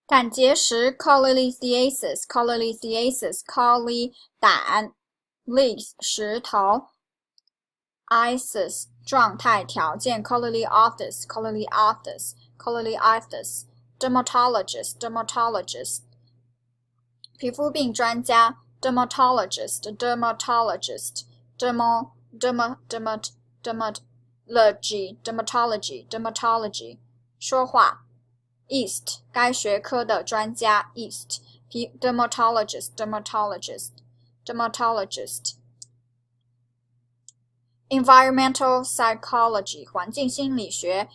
胆结石 cholelithiasis cholely 胆 leads 石头 isis 状态条件 cholelithiasis dermatologist 皮肤病专家 dermatologist说话East 该学科的专家 East dermatologist Environmental psychology 环境心理学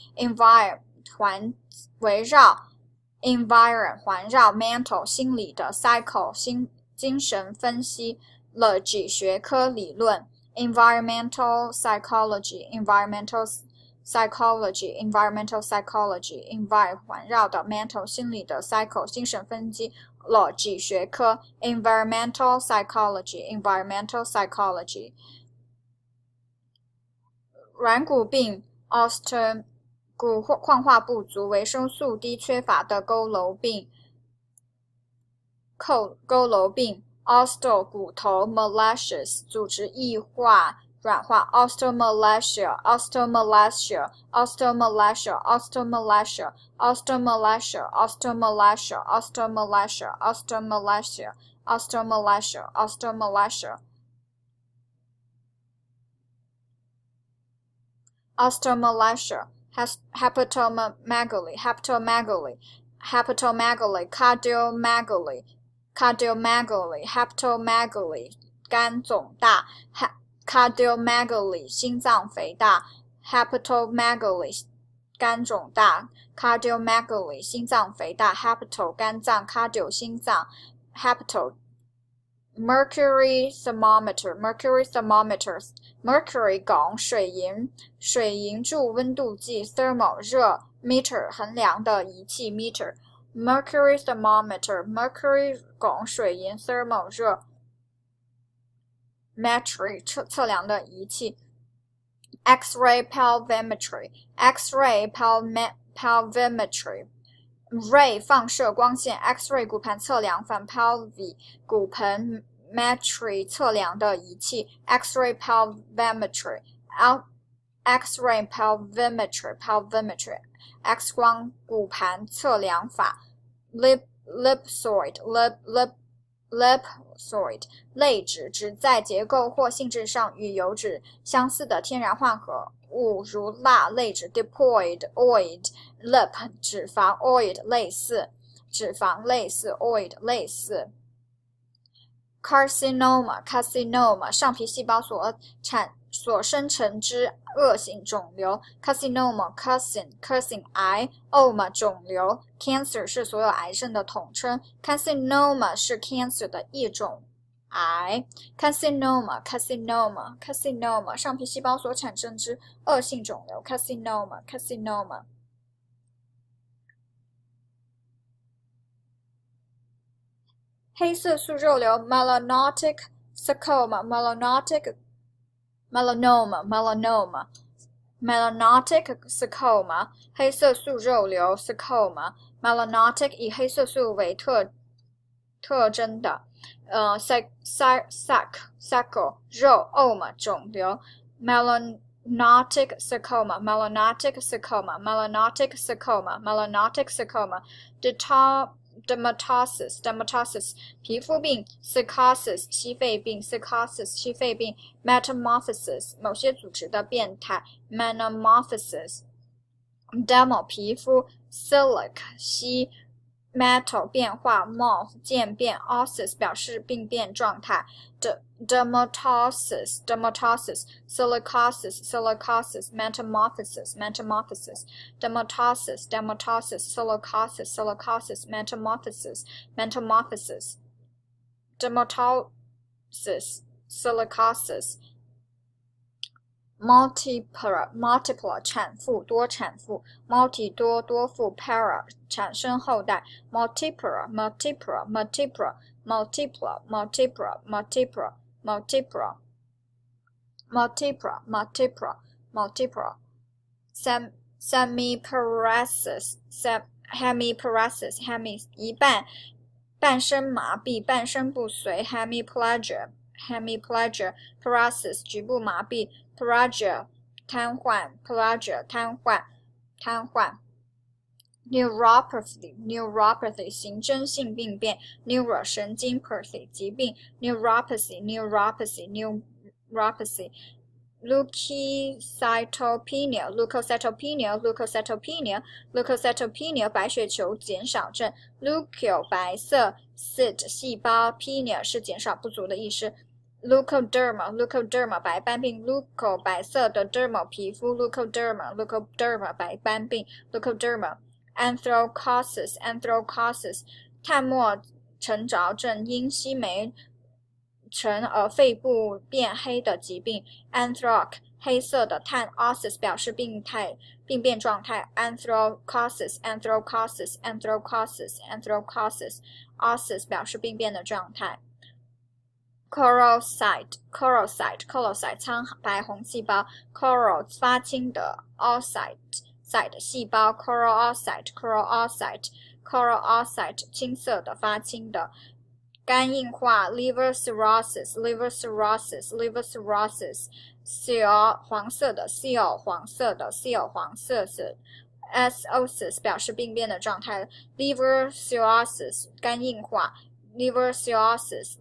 围绕 environ 环绕 mental 心理的 psycho 精神分析 logy 学科理论 environmental psychology envir 环绕的 mental 心理的 psycho 精神分析 logy 学科 environmental psychology 软骨病 osteo 骨矿化不足维生素 D 缺乏的佝偻病 osteo 骨头 malicious 组织异化软化 osteomalacia Osteomalacia hepatomegaly cardiomegaly 肝肿大 cardiomegaly 心脏肥大 hepatomegaly 肝肿大 cardiomegaly 心脏肥大 hepato 肝脏 cardio 心脏 hepato mercury thermometer mercury 汞水银柱温度计 thermal 热 meter 衡量的仪器 meter mercury thermometer mercury 汞水银 thermal 热 metric 测量的仪器 X-ray pelvimetry ray 放射光线 X-ray 骨盘测量反 pelvic 骨盆 metry 测量的仪器 X-ray pelvimetry X 光骨盘测量法 ellipsoid 类脂指在结构或性质上与油脂相似的天然化合物如蜡类脂 dipoid oid lip 脂肪 oid 类似 oid 类似carcinoma 上皮细胞所生成之恶性肿瘤 carcinoma cursing 癌 oma 肿瘤 cancer 是所有癌症的统称 carcinoma 是 cancer 的一种癌 carcinoma 上皮细胞所产生之恶性肿瘤 carcinoma黑色素肉瘤 melanotic sarcoma melanotic sarcoma 黑色素肉瘤 sarcoma melanotic 以黑色素为特征的sarco 肉 oma 肿瘤 melanotic sarcoma dermatosis 皮肤病 psychosis 七肺病 metamorphosis 某些组织的变态 metamorphosis dermal 皮肤 silic 硒 metal 变化 morph 渐变 osis 表示病变状态 dermatosis silicosis metamorphosis dermatosis silicosis metamorphosis dermatosis silicosis multiple 产妇多产妇 multi 多妇 para 产生后代 multipla semiparesis hemiparesis hemi 一半，半身麻痹，半身不遂 hemiplegia paresis 局部麻痹 plegia 瘫痪 plegia 瘫痪。neuropathy 形征性病变 neuro 神经 pathy 疾病 neuropathy leukocytopenia 白血球减少症 leuko 白色 cyst 细胞 penia 是减少不足的意思leukoderma 白斑病 leuko 白色的 dermal 皮肤 leukoderma 白斑病 leukoderma anthracosis 炭末沉着症因烯酶沉而肺部变黑的疾病 anthrac 黑色的碳 osis 表示病变状态 anthracosis osis 表示病变的状态 chorocyte 苍白红细胞 coral 发青的 oocyte细胞 coral oocyte 青色的发青的肝硬化 liver cirrhosis seal 黄色的 acidosis 表示病变的状态 liver cirrhosis 肝硬化 liver cirrhosis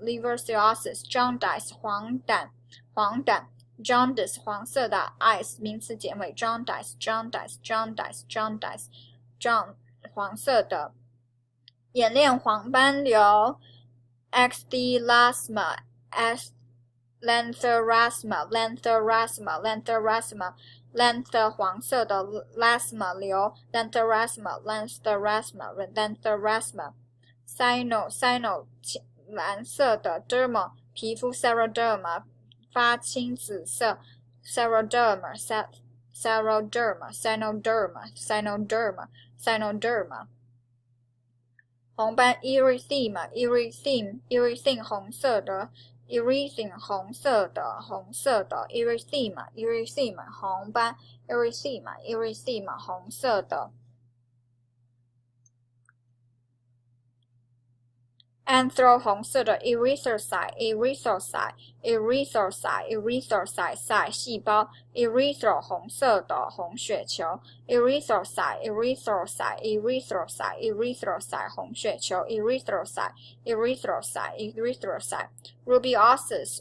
jaundice 黄疸jaundice 黄色的 ice 名词简尾 jaundice 黄色的眼链黄斑瘤 ecdylasma lanthanrasma 黄色的 lasma 瘤 lanthanrasma cyno 蓝色的 derma 皮肤 scleroderma 发青紫色 scleroderma 红斑 erythema 红色的 erythema 红斑 erythema 红色的anthro 红色的 erythrocyte 细胞 erythro 红色的红血球 erythrocyte 红血球 erythrocyte rubeosis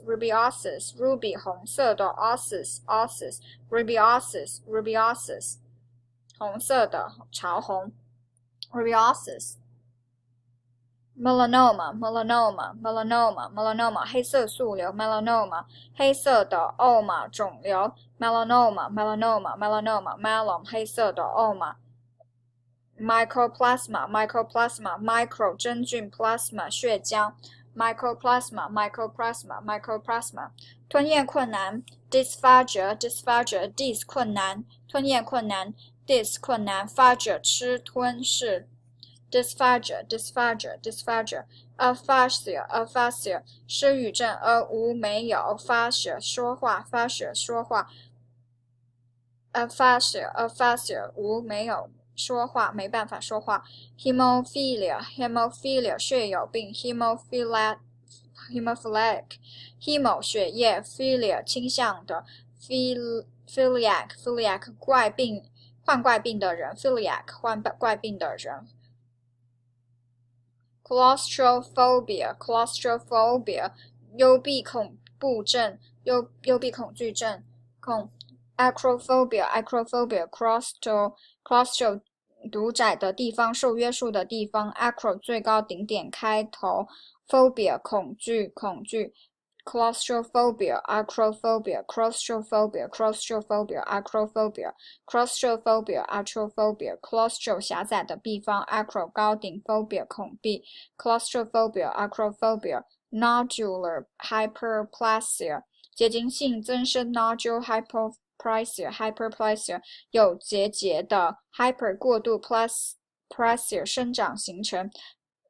ruby 红色的 osis rubeosis 红色的潮红 rubeosis melanoma 黑色素瘤 melanoma 黑色的 oma 肿瘤 melanoma melon 黑色的 oma mycoplasma micro 真菌 plasma 血浆 mycoplasma 吞咽困难 dysphagia dis 困难吞咽困难 dis 困难 phagia 吃吞噬dysphagia aphasia 失语症无没有 aphasia 说话 aphasia 无没有说话没办法说话 hemophilia 血友病 hemophiliac hemo 血液 philia 倾向的 philiac 患怪病的人 philiac 患怪病的人claustrophobia 幽闭恐怖症幽闭恐惧症acrophobia claustro 独窄的地方受约束的地方 acro 最高顶点开头 phobia 恐惧claustrophobia claustro 狭窄的地方 acro 高顶 phobia 恐惧 claustrophobia nodular hyperplasia 结晶性增生 nodular hyperplasia 有结节的 hyper 过度 plasia 生长形成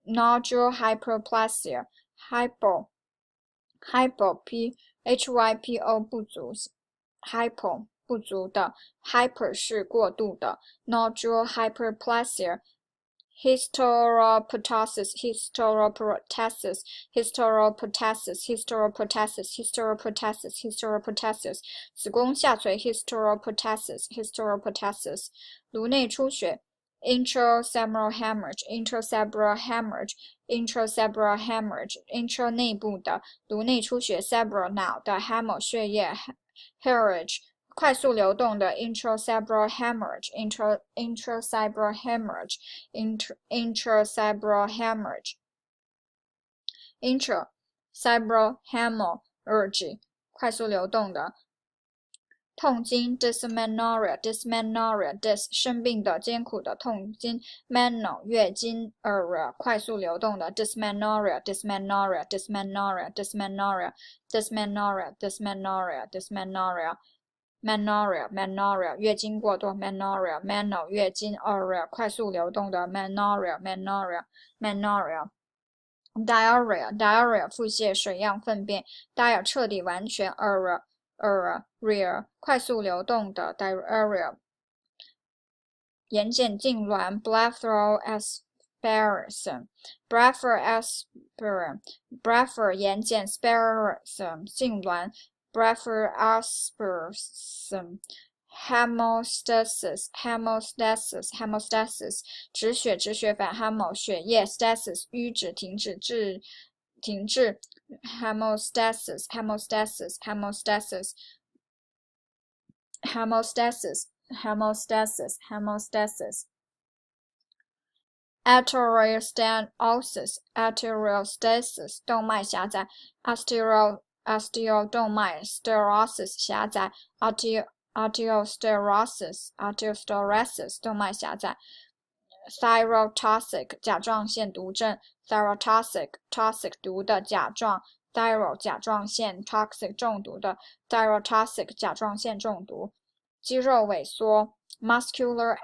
nodular hyperplasia hypo hypo 不足 hypo 不足的 hyper 是过度的 nodular hyperplasia Hysteropotasis, hysteropotasis, hysteropotasis, hysteropotasis, hysteropotasis, hysteropotasis 子宫下垂 hysteropotasis, hysteropotasis 颅内出血 intracerebral hemorrhage, intracerebral hemorrhage, intracerebral hemorrhage, intra 内部的颅内出血 cerebral 脑的 hemo 血液 hemorrhage 快速流动的 intracerebral hemorrhage, intracerebral hemorrhage, intracerebral hemorrhage, intracerebral hemorrhage 快速流动的痛经 dysmenorrhea, dysmenorrhea, dys 生病的艰苦的痛经 menor 月经 快速流动的 dysmenorrhea, dysmenorrhea, dysmenorrhea, dysmenorrhea, dysmenorrhea, dysmenorrhea, dysmenorrhea menorrhea, menorrhea 月经过多 menorrhea, menor 月经 快速流动的 menorrhea, menorrhea, menorrhea diarrhea, diarrhea 腹泻水样粪便 diar 彻底完全 diarrhea 快速流动的 diarrhea 眼睑痉挛 blepharal spasm, blepharal spasm, blepharal 眼睑 spasm 痉挛blepharal spasm, hemostasis, hemostasis, hemostasis 止血反 hemo 血液 stasis 瘀止停止停滞 hemostasis, hemostasis, hemostasis, hemostasis, hemostasis, hemostasis arteriosclerosis, arteriostasis 动脉狭窄 osteo 动脉 sclerosis 狭窄 arteriosclerosis, arteriosclerosis 动脉狭窄 thyrotoxic 甲状腺毒症 thyrotoxic, toxic 毒的甲状 thyro 甲状腺 toxic 中毒的 thyrotoxic 甲状腺中毒肌肉萎缩 muscular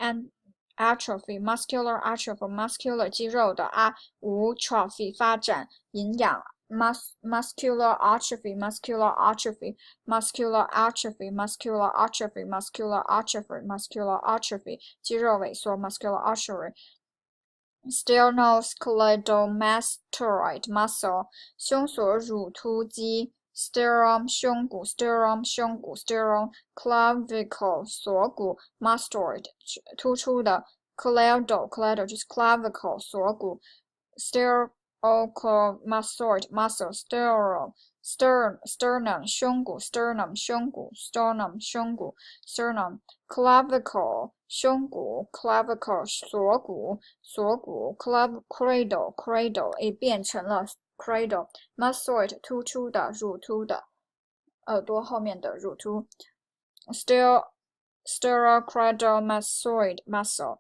atrophy, muscular atrophy, muscular 肌肉的无 trophy 发展营养muscular atrophy, muscular atrophy, muscular atrophy, muscular atrophy, muscular atrophy, muscular atrophy 肌肉萎缩 muscular atrophy sternocleidomastoid muscle 胸锁乳突肌 sternum 胸骨 sternum 胸骨 sternum clavicle 锁骨 mastoid 突出的 cleido 就是 clavicle 锁骨 sternocleidomastoid muscle sternum 胸骨 sternum 胸骨 sternum 胸骨 sternum clavicle 胸骨 clavicle 锁骨 cradle 变成了 cradle mastoid 突出的乳突的耳朵后面的乳突 sternocleidomastoid muscle